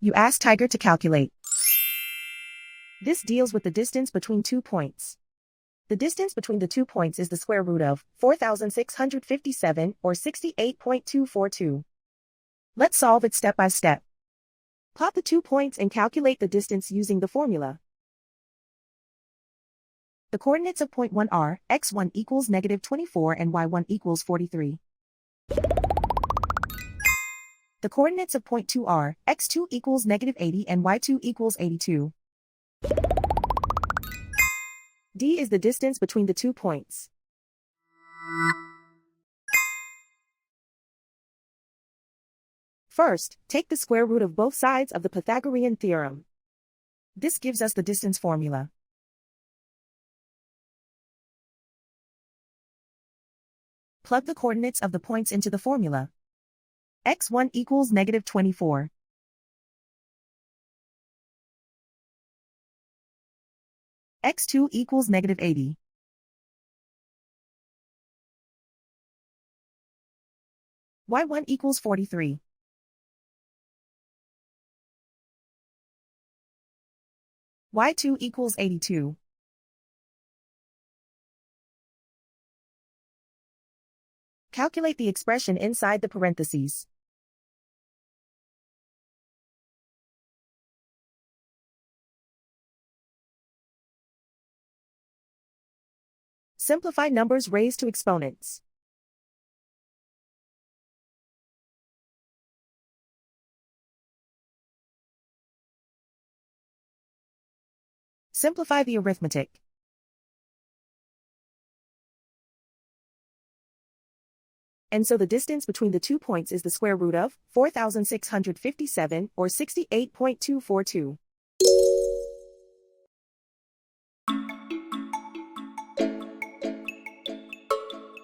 You ask Tiger to calculate. This deals with the distance between 2 points. The distance between the 2 points is the square root of 4,657 or 68.242. Let's solve it step by step. Plot the 2 points and calculate the distance using the formula. The coordinates of point 1 are x1 equals -24 and y1 equals 43. The coordinates of point 2 are x2 equals -80 and y2 equals 82. D is the distance between the 2 points. First, take the square root of both sides of the Pythagorean theorem. This gives us the distance formula. Plug the coordinates of the points into the formula. x1 equals -24. x2 equals -80. y1 equals 43. y2 equals 82. Calculate the expression inside the parentheses. Simplify numbers raised to exponents. Simplify the arithmetic. And so the distance between the 2 points is the square root of 4,657 or 68.242.